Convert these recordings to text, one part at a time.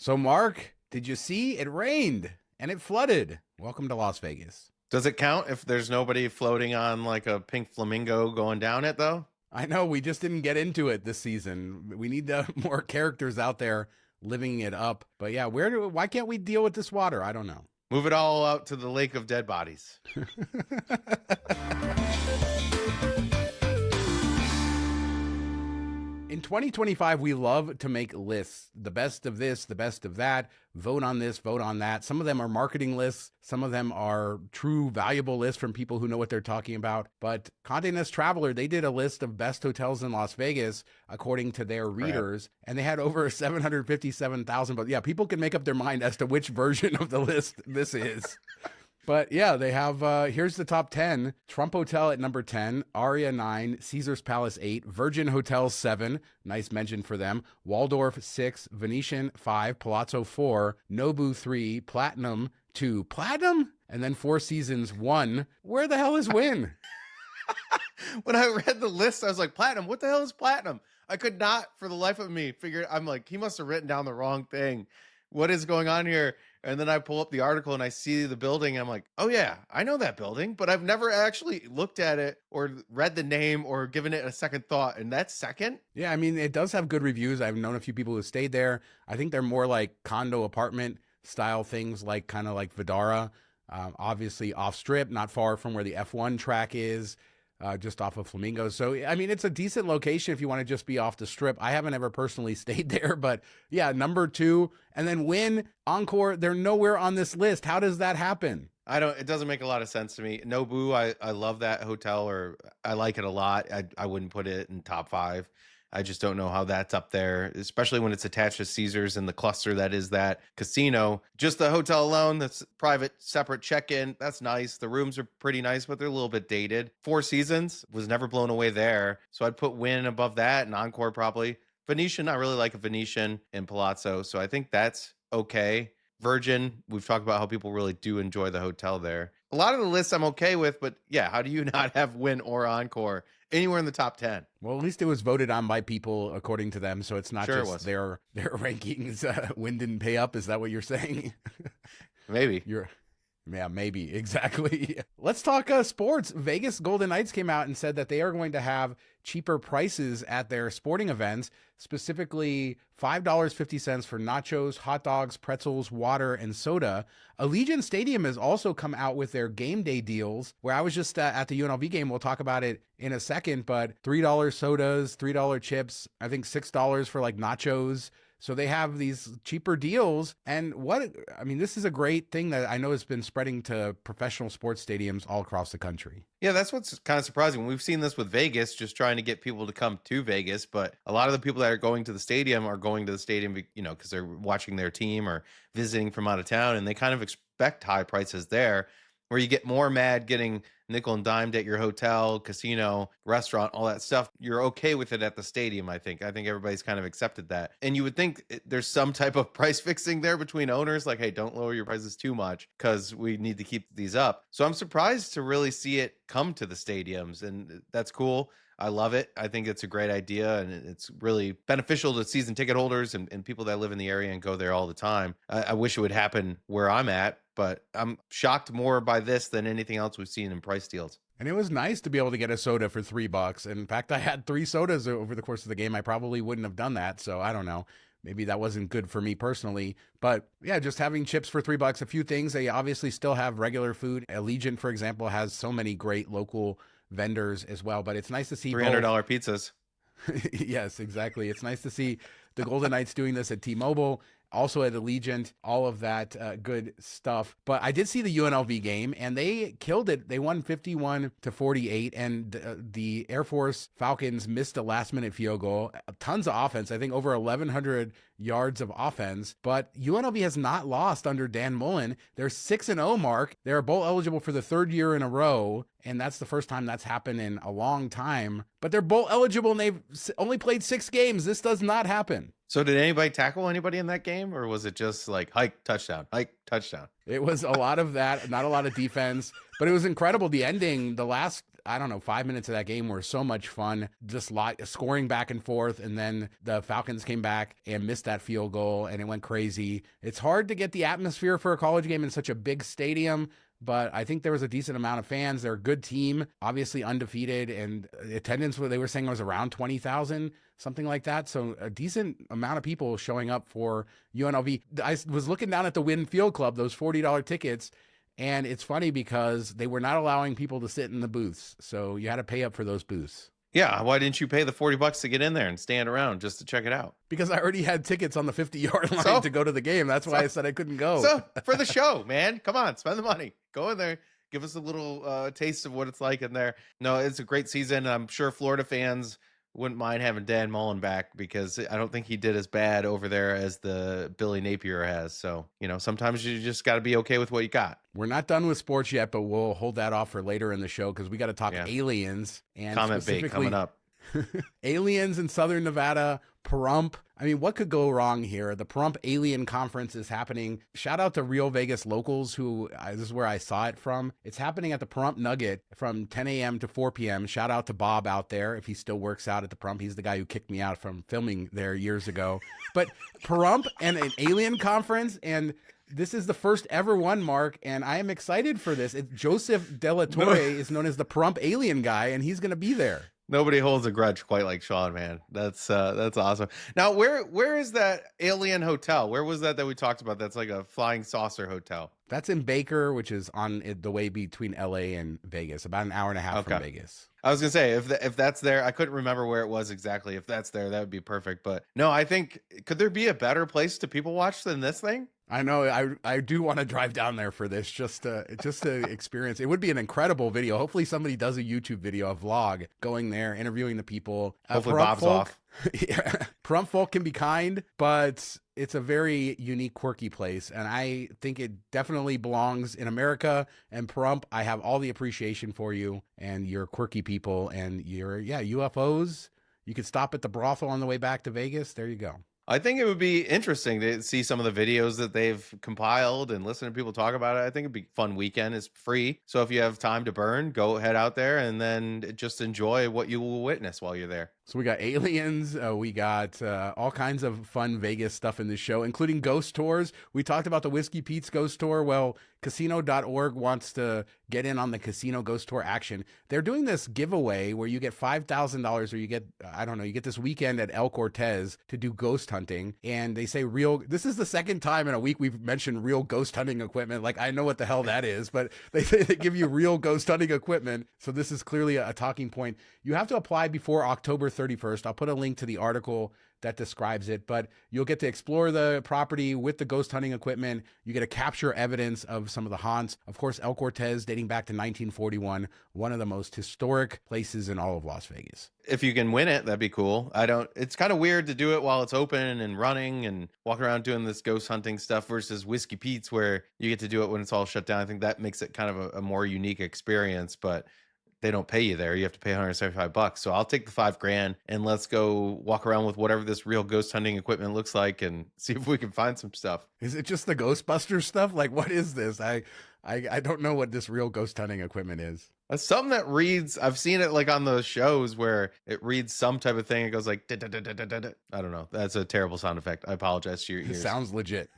So, Mark, did you see? It rained and it flooded. Welcome to Las Vegas. Does it count if there's nobody floating on like a pink flamingo going down it though? I know we just didn't get into it this season. We need more characters out there living it up. But yeah, why can't we deal with this water? I don't know. Move it all out to the lake of dead bodies. In 2025, we love to make lists. The best of this, the best of that. Vote on this, vote on that. Some of them are marketing lists. Some of them are true, valuable lists from people who know what they're talking about. But Condé Nast Traveler, they did a list of best hotels in Las Vegas according to their readers, and they had over 757,000. But yeah, people can make up their mind as to which version of the list this is. But yeah, they have, here's the top 10. Trump Hotel at number 10, Aria 9, Caesars Palace 8, Virgin Hotels 7, nice mention for them, Waldorf 6, Venetian 5, Palazzo 4, Nobu 3, Platinum 2, Platinum? And then Four Seasons 1. Where the hell is Wynn? When I read the list, I was like, Platinum, what the hell is Platinum? I could not, for the life of me, figure. I'm like, he must have written down the wrong thing. What is going on here? And then I pull up the article and I see the building. And I'm like, oh yeah, I know that building, but I've never actually looked at it or read the name or given it a second thought. And that's second. Yeah, I mean, it does have good reviews. I've known a few people who stayed there. I think they're more like condo apartment style things, like kind of like Vidara, obviously off strip, not far from where the F1 track is. Just off of Flamingo. So, I mean, it's a decent location if you want to just be off the strip. I haven't ever personally stayed there, but yeah, number 2. And then Wynn, Encore, they're nowhere on this list. How does that happen? It doesn't make a lot of sense to me. Nobu, I love that hotel, or I like it a lot. I wouldn't put it in top 5. I just don't know how that's up there, especially when it's attached to Caesars and the cluster that is that casino. Just the hotel alone, that's private, separate check-in. That's nice. The rooms are pretty nice, but they're a little bit dated. Four Seasons, was never blown away there. So I'd put Wynn above that and Encore probably. Venetian, I really like a Venetian and Palazzo. So I think that's okay. Virgin, we've talked about how people really do enjoy the hotel there. A lot of the lists I'm okay with, but yeah, how do you not have Wynn or Encore anywhere in the top 10? Well, at least it was voted on by people according to them, so it's not Sure just their rankings. Wynn didn't pay up. Is that what you're saying? Maybe. Yeah, maybe. Exactly. Let's talk sports. Vegas Golden Knights came out and said that they are going to have cheaper prices at their sporting events, specifically $5.50 for nachos, hot dogs, pretzels, water, and soda. Allegiant Stadium has also come out with their game day deals, where I was just at the UNLV game. We'll talk about it in a second, but $3 sodas, $3 chips, I think $6 for like nachos. So they have these cheaper deals. And this is a great thing that I know has been spreading to professional sports stadiums all across the country. Yeah, that's what's kind of surprising. We've seen this with Vegas, just trying to get people to come to Vegas. But a lot of the people that are going to the stadium are going to the stadium, because they're watching their team or visiting from out of town. And they kind of expect high prices there, where you get more mad getting nickel and dimed at your hotel, casino, restaurant, all that stuff. You're okay with it at the stadium, I think. I think everybody's kind of accepted that. And you would think there's some type of price fixing there between owners, like, hey, don't lower your prices too much because we need to keep these up. So I'm surprised to really see it come to the stadiums, and that's cool. I love it. I think it's a great idea, and it's really beneficial to season ticket holders and people that live in the area and go there all the time. I wish it would happen where I'm at, but I'm shocked more by this than anything else we've seen in price deals. And it was nice to be able to get a soda for $3. In fact, I had 3 sodas over the course of the game. I probably wouldn't have done that, so I don't know. Maybe that wasn't good for me personally. But yeah, just having chips for $3, a few things. They obviously still have regular food. Allegiant, for example, has so many great local vendors as well, but it's nice to see $300 pizzas. Yes, exactly. It's nice to see the Golden Knights doing this at T-Mobile, also at Allegiant, all of that good stuff. But I did see the UNLV game, and they killed it. They won 51-48, and the Air Force Falcons missed a last-minute field goal. Tons of offense. I think over 1,100 yards of offense. But UNLV has not lost under Dan Mullen. They're 6-0, Mark. They're bowl eligible for the 3rd year in a row, and that's the first time that's happened in a long time. But they're bowl eligible, and they've only played 6 games. This does not happen. So did anybody tackle anybody in that game, or was it just like hike, touchdown, hike, touchdown? It was a lot of that, not a lot of defense, but it was incredible. The ending, the last I don't know, 5 minutes of that game were so much fun, just scoring back and forth. And then the Falcons came back and missed that field goal and it went crazy. It's hard to get the atmosphere for a college game in such a big stadium, but I think there was a decent amount of fans. They're a good team, obviously undefeated, and attendance, they were saying, was around 20,000, something like that. So a decent amount of people showing up for UNLV. I was looking down at the Wynn Field Club, those $40 tickets, and it's funny because they were not allowing people to sit in the booths. So you had to pay up for those booths. Yeah, why didn't you pay the $40 to get in there and stand around just to check it out? Because I already had tickets on the 50-yard line to go to the game. That's why I said I couldn't go. So for the show, man, come on, spend the money. Go in there. Give us a little taste of what it's like in there. No, it's a great season. I'm sure Florida fans wouldn't mind having Dan Mullen back because I don't think he did as bad over there as the Billy Napier has. So, sometimes you just got to be okay with what you got. We're not done with sports yet, but we'll hold that off for later in the show because we got to talk aliens. And comment bait coming up. Aliens in Southern Nevada, Pahrump. I mean, what could go wrong here? The Pahrump Alien Conference is happening. Shout out to Real Vegas locals who, this is where I saw it from. It's happening at the Pahrump Nugget from 10 a.m. to 4 p.m. Shout out to Bob out there if he still works out at the Pahrump. He's the guy who kicked me out from filming there years ago. But Pahrump and an alien conference, and this is the first ever one, Mark, and I am excited for this. Joseph Delatorre is known as the Pahrump Alien guy, and he's going to be there. Nobody holds a grudge quite like Sean, man. That's awesome. Now, where is that alien hotel? Where was that we talked about? That's like a flying saucer hotel. That's in Baker, which is on the way between LA and Vegas, about an hour and a half from Vegas. I was gonna say if that's there, I couldn't remember where it was exactly. If that's there, that would be perfect. But no, I think could there be a better place to people watch than this thing? I know. I do want to drive down there for this just to experience. It would be an incredible video. Hopefully somebody does a YouTube video, a vlog, going there, interviewing the people. Hopefully Bob's off. Yeah. Pahrump folk can be kind, but it's a very unique, quirky place. And I think it definitely belongs in America. And Pahrump, I have all the appreciation for you and your quirky people and your UFOs. You could stop at the brothel on the way back to Vegas. There you go. I think it would be interesting to see some of the videos that they've compiled and listen to people talk about it. I think it'd be a fun weekend. It's free. So if you have time to burn, go head out there and then just enjoy what you will witness while you're there. So we got aliens. We got all kinds of fun Vegas stuff in this show, including ghost tours. We talked about the Whiskey Pete's ghost tour. Well, casino.org wants to get in on the casino ghost tour action. They're doing this giveaway where you get $5,000 or you get this weekend at El Cortez to do ghost hunting. And they say this is the second time in a week we've mentioned real ghost hunting equipment. Like, I know what the hell that is, but they say they give you real ghost hunting equipment. So this is clearly a talking point. You have to apply before October 31st. I'll put a link to the article that describes it, but you'll get to explore the property with the ghost hunting equipment. You get to capture evidence of some of the haunts. Of course, El Cortez, dating back to 1941, one of the most historic places in all of Las Vegas. If you can win it, that'd be cool. It's kind of weird to do it while it's open and running and walk around doing this ghost hunting stuff versus Whiskey Pete's where you get to do it when it's all shut down. I think that makes it kind of a more unique experience, but they don't pay you there. You have to pay $175. So I'll take the $5,000 and let's go walk around with whatever this real ghost hunting equipment looks like and see if we can find some stuff. Is it just the Ghostbusters stuff? Like, what is this? I don't know what this real ghost hunting equipment is. It's something that reads, I've seen it like on those shows where it reads some type of thing. It goes like, da, da, da, da, da, da. I don't know. That's a terrible sound effect. I apologize to your ears. It sounds legit.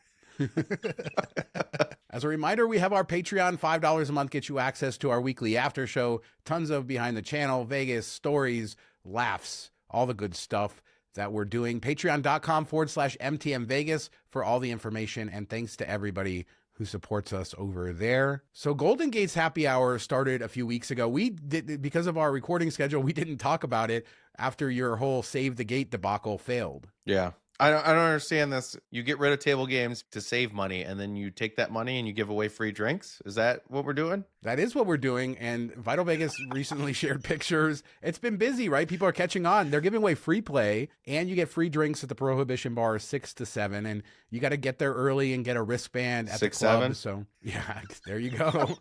As a reminder, we have our Patreon. $5 a month gets you access to our weekly after show, tons of behind the channel, Vegas stories, laughs, all the good stuff that we're doing. Patreon.com/MTM Vegas for all the information. And thanks to everybody who supports us over there. So Golden Gate's happy hour started a few weeks ago. We did, because of our recording schedule, we didn't talk about it after your whole Save the Gate debacle failed. Yeah. I don't understand this. You get rid of table games to save money, and then you take that money and you give away free drinks. Is that what we're doing? That is what we're doing. And Vital Vegas recently shared pictures. It's been busy, right? People are catching on. They're giving away free play, and you get free drinks at the Prohibition Bar 6 to 7. And you got to get there early and get a wristband at 6, the club. 7? So yeah, there you go.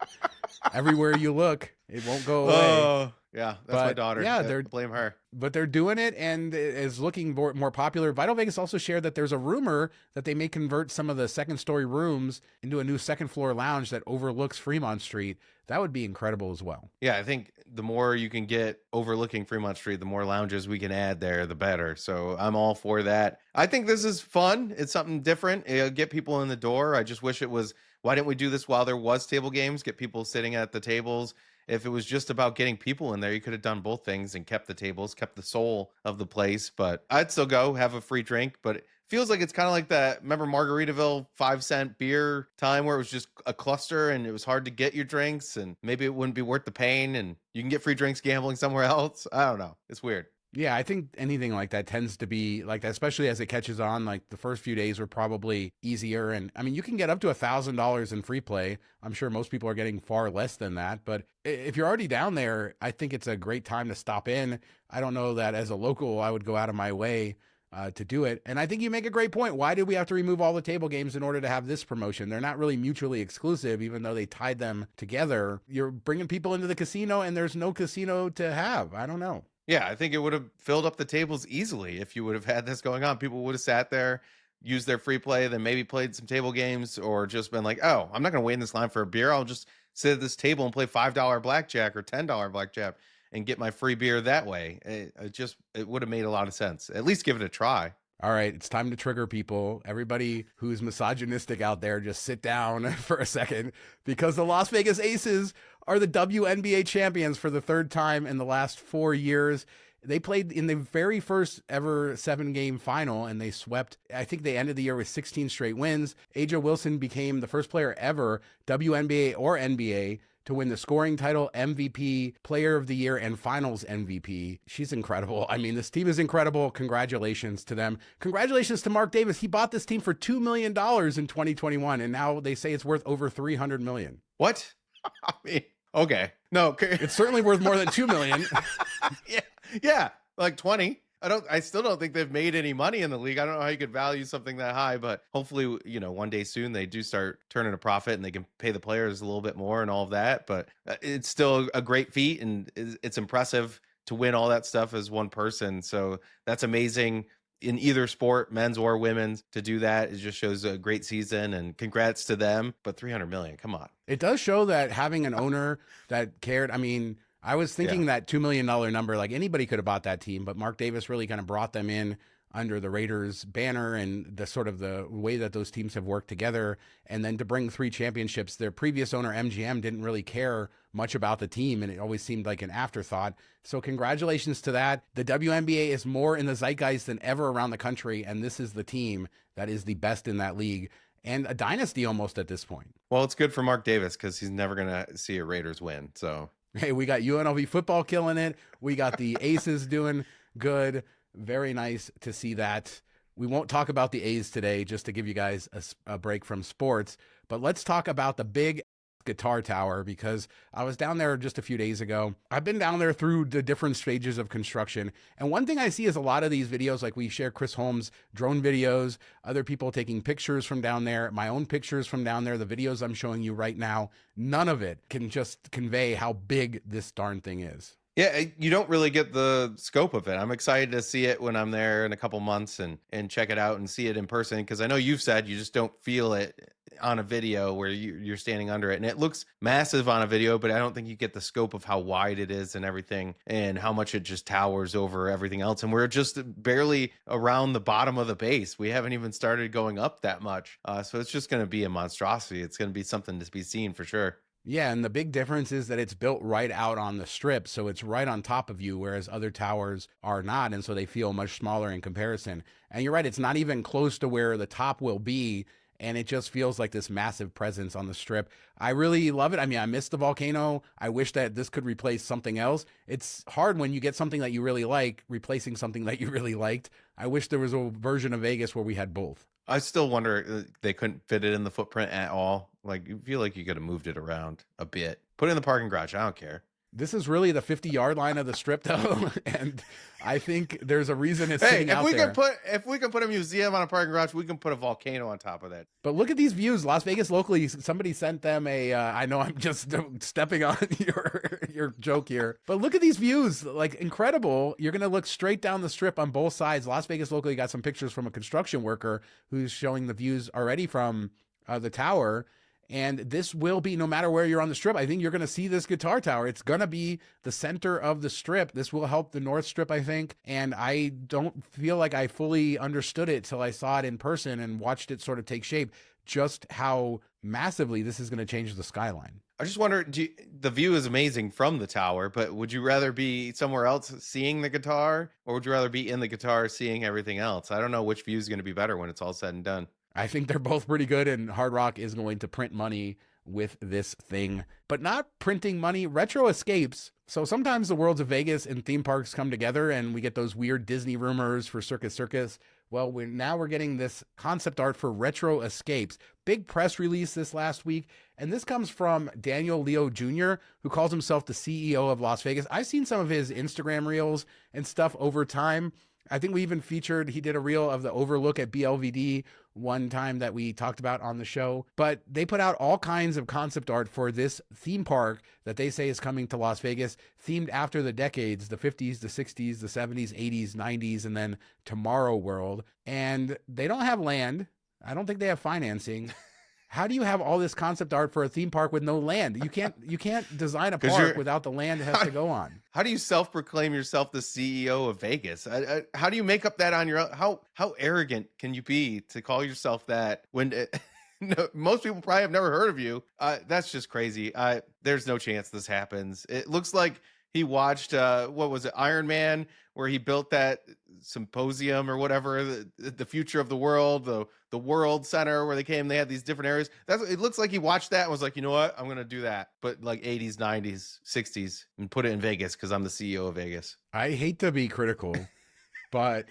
Everywhere you look, it won't go away. Oh, Yeah, that's my But daughter. yeah, Blame her. they're doing it, and it is looking more popular. Vital Vegas also shared that there's a rumor that they may convert some of the second story rooms into a new second floor lounge that overlooks Fremont Street. That would be incredible as well. Yeah, I think the more you can get overlooking Fremont Street, the more lounges we can add there, the better. So I'm all for that. I think this is fun. It's something different. It'll get people in the door. I just wish it was, why didn't we do this while there was table games? Get people sitting at the tables. If it was just about getting people in there, you could have done both things and kept the tables, kept the soul of the place. But I'd still go have a free drink. But it feels like it's kind of like that. Remember Margaritaville 5-cent beer time where it was just a cluster and it was hard to get your drinks, and maybe it wouldn't be worth the pain, and you can get free drinks gambling somewhere else. I don't know. It's weird. Yeah, I think anything like that tends to be like that, especially as it catches on. Like the first few days were probably easier. And I mean, you can get up to $1,000 in free play. I'm sure most people are getting far less than that. But if you're already down there, I think it's a great time to stop in. I don't know that as a local, I would go out of my way to do it. And I think you make a great point. Why did we have to remove all the table games in order to have this promotion? They're not really mutually exclusive, even though they tied them together. You're bringing people into the casino and there's no casino to have. I don't know. Yeah, I think it would have filled up the tables easily if you would have had this going on. People would have sat there, used their free play, then maybe played some table games, or just been like, oh, I'm not going to wait in this line for a beer. I'll just sit at this table and play $5 blackjack or $10 blackjack and get my free beer that way. It would have made a lot of sense. At least give it a try. All right, it's time to trigger people. Everybody who's misogynistic out there, just sit down for a second, because the Las Vegas Aces are the WNBA champions for the third time in the last 4 years. They played in the very first ever 7-game final, and they swept. I think they ended the year with 16 straight wins. Aja Wilson became the first player ever, WNBA or NBA, to win the scoring title, MVP, Player of the Year, and Finals MVP. She's incredible. I mean, this team is incredible. Congratulations to them. Congratulations to Mark Davis. He bought this team for $2 million in 2021, and now they say it's worth over $300 million. What? I mean, okay. No. It's certainly worth more than $2 million. Yeah, like 20. I still don't think they've made any money in the league. I don't know how you could value something that high, but hopefully, one day soon they do start turning a profit and they can pay the players a little bit more and all of that. But it's still a great feat, and it's impressive to win all that stuff as one person. So that's amazing in either sport, men's or women's, to do that. It just shows a great season, and congrats to them. But $300 million, come on. It does show that having an owner that cared. I mean, I was thinking that $2 million number, like anybody could have bought that team, but Mark Davis really kind of brought them in under the Raiders banner and the sort of the way that those teams have worked together. And then to bring 3 championships, their previous owner, MGM, didn't really care much about the team, and it always seemed like an afterthought. So congratulations to that. The WNBA is more in the zeitgeist than ever around the country, and this is the team that is the best in that league, and a dynasty almost at this point. Well, it's good for Mark Davis because he's never going to see a Raiders win. So hey, we got UNLV football killing it. We got the Aces doing good. Very nice to see that. We won't talk about the A's today, just to give you guys a break from sports. But let's talk about the big guitar tower, because I was down there just a few days ago. I've been down there through the different stages of construction. And one thing I see is a lot of these videos, like we share Chris Holmes' drone videos, other people taking pictures from down there, my own pictures from down there, the videos I'm showing you right now. None of it can just convey how big this darn thing is. Yeah, you don't really get the scope of it. I'm excited to see it when I'm there in a couple months and check it out and see it in person, because I know you've said you just don't feel it on a video where you're standing under it. And it looks massive on a video, but I don't think you get the scope of how wide it is and everything, and how much it just towers over everything else. And we're just barely around the bottom of the base. We haven't even started going up that much. So it's just going to be a monstrosity. It's going to be something to be seen for sure. Yeah, and the big difference is that it's built right out on the strip, so it's right on top of you, whereas other towers are not, and so they feel much smaller in comparison. And you're right, it's not even close to where the top will be, and it just feels like this massive presence on the strip. I really love it. I mean, I miss the volcano. I wish that this could replace something else. It's hard when you get something that you really like, replacing something that you really liked. I wish there was a version of Vegas where we had both. I still wonder they couldn't fit it in the footprint at all. Like, you feel like you could have moved it around a bit. Put it in the parking garage. I don't care. This is really the 50-yard line of the Strip, though, and I think there's a reason it's Hey, sitting out there. if we can put a museum on a parking garage, we can put a volcano on top of that. But look at these views. Las Vegas locally, somebody sent them a. I know I'm just stepping on your joke here, but look at these views, like incredible. You're gonna look straight down the Strip on both sides. Las Vegas locally got some pictures from a construction worker who's showing the views already from the tower. And this will be, no matter where you're on the Strip, I think you're going to see this guitar tower. It's going to be the center of the Strip. This will help the North Strip, I think. And I don't feel like I fully understood it till I saw it in person and watched it sort of take shape, just how massively this is going to change the skyline. I just wonder, the view is amazing from the tower, but would you rather be somewhere else seeing the guitar, or would you rather be in the guitar seeing everything else? I don't know which view is going to be better when it's all said and done. I think they're both pretty good, and Hard Rock is going to print money with this thing, but not printing money. Retro escapes. So sometimes the worlds of Vegas and theme parks come together and we get those weird Disney rumors for Circus Circus. Well, now we're getting this concept art for Retro Escapes. Big press release this last week. And this comes from Daniel Leo Jr., who calls himself the CEO of Las Vegas. I've seen some of his Instagram reels and stuff over time. I think we even featured, he did a reel of the overlook at BLVD one time that we talked about on the show. But they put out all kinds of concept art for this theme park that they say is coming to Las Vegas, themed after the decades, the 50s, the 60s, the 70s, 80s, 90s, and then Tomorrow World. And they don't have land. I don't think they have financing. How do you have all this concept art for a theme park with no land? You can't design a park without the land it has to go on. How do you self-proclaim yourself the CEO of Vegas? How do you make up that on your own? How arrogant can you be to call yourself that when no, most people probably have never heard of you? That's just crazy. There's no chance this happens. It looks like he watched what was it, Iron Man, where he built that symposium or whatever, the future of the world, the World Center, where they had these different areas. It looks like he watched that and was like, you know what, I'm gonna do that, but like 80s, 90s, 60s, and put it in Vegas because I'm the CEO of Vegas. I hate to be critical, but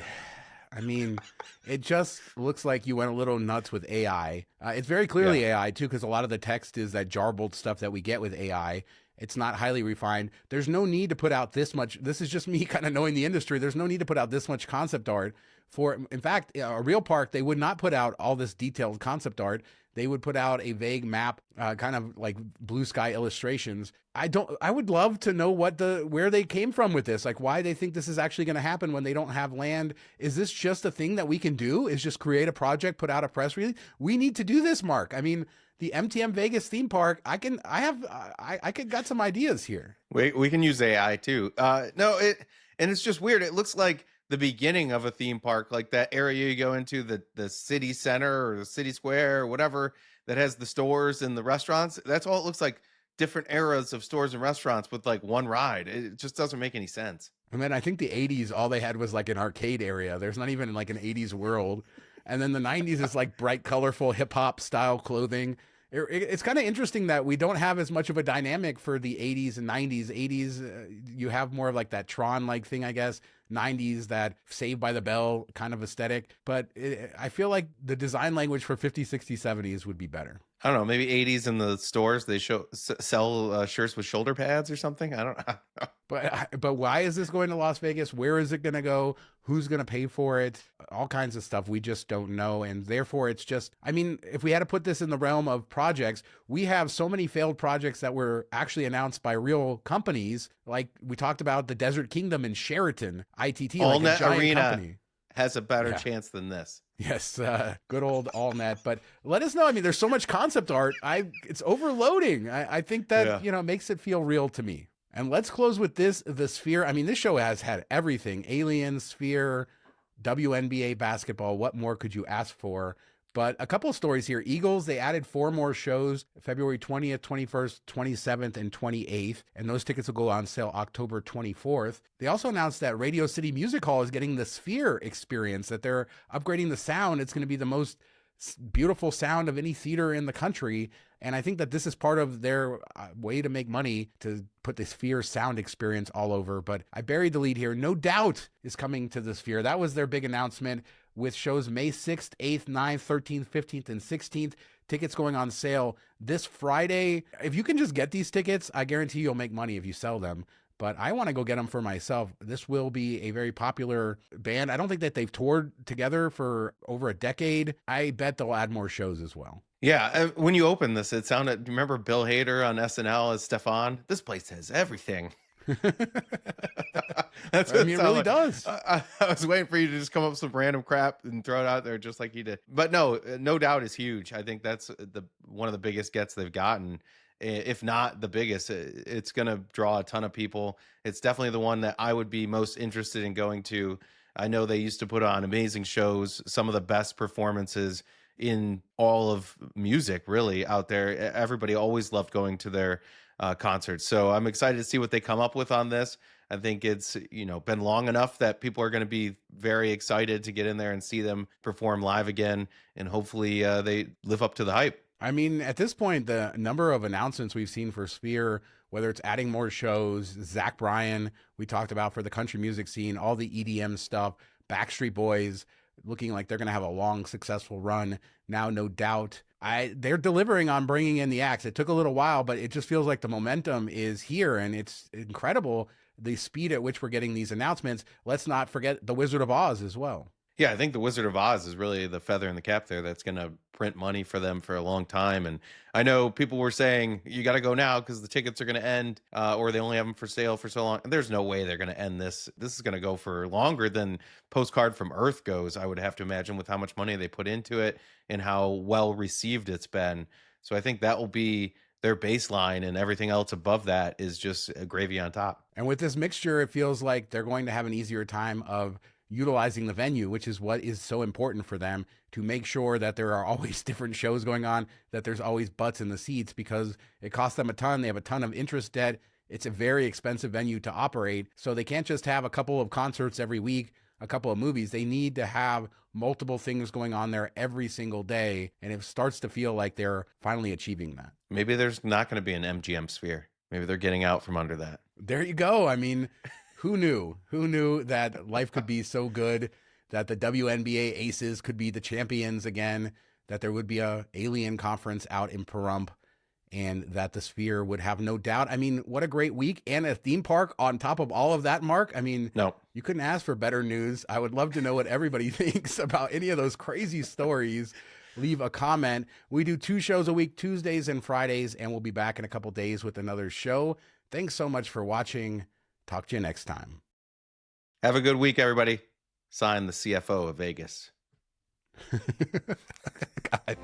I mean, it just looks like you went a little nuts with AI. It's very clearly AI too, because a lot of the text is that jarbled stuff that we get with AI. It's not highly refined. There's no need to put out this much. This is just me kind of knowing the industry. There's no need to put out this much concept art for, in fact, a real park, they would not put out all this detailed concept art. They would put out a vague map, kind of like blue sky illustrations. I would love to know where they came from with this, like why they think this is actually going to happen when they don't have land. Is this just a thing that we can do? Is just create a project, put out a press release? We need to do this, Mark. I mean, the MTM Vegas theme park, I got some ideas here. We can use AI too. And it's just weird. It looks like the beginning of a theme park, like that area you go into, the city center or the city square or whatever that has the stores and the restaurants. That's all it looks like, different eras of stores and restaurants with like one ride. It just doesn't make any sense. And then I think the 80s, all they had was like an arcade area. There's not even like an 80s world. And then the 90s is like bright, colorful hip hop style clothing. It's kind of interesting that we don't have as much of a dynamic for the 80s and 90s. 80s, you have more of like that Tron-like thing, I guess. 90s, that Saved by the Bell kind of aesthetic. But I feel like the design language for 50s, 60s, 70s would be better. I don't know, maybe 80s in the stores, they sell shirts with shoulder pads or something. I don't know. But why is this going to Las Vegas? Where is it going to go? Who's going to pay for it? All kinds of stuff we just don't know. And therefore, it's just, I mean, if we had to put this in the realm of projects, we have so many failed projects that were actually announced by real companies. Like we talked about the Desert Kingdom in Sheraton, ITT, like a giant Arena company. Has a better chance than this. Yes, good old AllNet. But let us know. I mean, there's so much concept art. It's overloading. I think that, makes it feel real to me. And let's close with this, the Sphere. I mean, this show has had everything. Alien, Sphere, WNBA basketball. What more could you ask for? But a couple of stories here. Eagles, they added 4 more shows, February 20th, 21st, 27th, and 28th. And those tickets will go on sale October 24th. They also announced that Radio City Music Hall is getting the Sphere experience, that they're upgrading the sound. It's going to be the most beautiful sound of any theater in the country. And I think that this is part of their way to make money, to put the Sphere sound experience all over. But I buried the lead here. No Doubt is coming to the Sphere. That was their big announcement. with shows May 6th, 8th, 9th, 13th, 15th, and 16th. Tickets going on sale this Friday. If you can just get these tickets, I guarantee you'll make money if you sell them. But I want to go get them for myself. This will be a very popular band. I don't think that they've toured together for over a decade. I bet they'll add more shows as well. Yeah, when you open this, it sounded, do you remember Bill Hader on SNL as Stefan? This place has everything. That's what I mean, it really does. I was waiting for you to just come up with some random crap and throw it out there just like he did. But no doubt is huge. I think that's one of the biggest gets they've gotten. If not the biggest. It's going to draw a ton of people. It's definitely the one that I would be most interested in going to. I know they used to put on amazing shows, some of the best performances in all of music really out there. Everybody always loved going to their concerts. So I'm excited to see what they come up with on this. I think it's, been long enough that people are going to be very excited to get in there and see them perform live again. And hopefully they live up to the hype. I mean, at this point, the number of announcements we've seen for Sphere, whether it's adding more shows, Zach Bryan, we talked about for the country music scene, all the EDM stuff, Backstreet Boys, looking like they're going to have a long, successful run. Now, no doubt, they're delivering on bringing in the acts. It took a little while, but it just feels like the momentum is here, and it's incredible the speed at which we're getting these announcements. Let's not forget the Wizard of Oz as well. Yeah, I think the Wizard of Oz is really the feather in the cap there that's going to print money for them for a long time. And I know people were saying, you got to go now because the tickets are going to end or they only have them for sale for so long. And there's no way they're going to end this. This is going to go for longer than Postcard from Earth goes, I would have to imagine, with how much money they put into it and how well received it's been. So I think that will be their baseline, and everything else above that is just a gravy on top. And with this mixture, it feels like they're going to have an easier time of utilizing the venue, which is what is so important for them, to make sure that there are always different shows going on, that there's always butts in the seats, because it costs them a ton. They have a ton of interest debt. It's a very expensive venue to operate. So they can't just have a couple of concerts every week, a couple of movies. They need to have multiple things going on there every single day. And it starts to feel like they're finally achieving that. Maybe there's not going to be an MGM Sphere. Maybe they're getting out from under that. There you go. I mean, who knew? Who knew that life could be so good, that the WNBA Aces could be the champions again, that there would be a alien conference out in Pahrump, and that the Sphere would have no doubt. I mean, what a great week, and a theme park on top of all of that, Mark. I mean, no, you couldn't ask for better news. I would love to know what everybody thinks about any of those crazy stories. Leave a comment. We do 2 shows a week, Tuesdays and Fridays, and we'll be back in a couple days with another show. Thanks so much for watching. Talk to you next time. Have a good week, everybody. Sign the CFO of Vegas. God.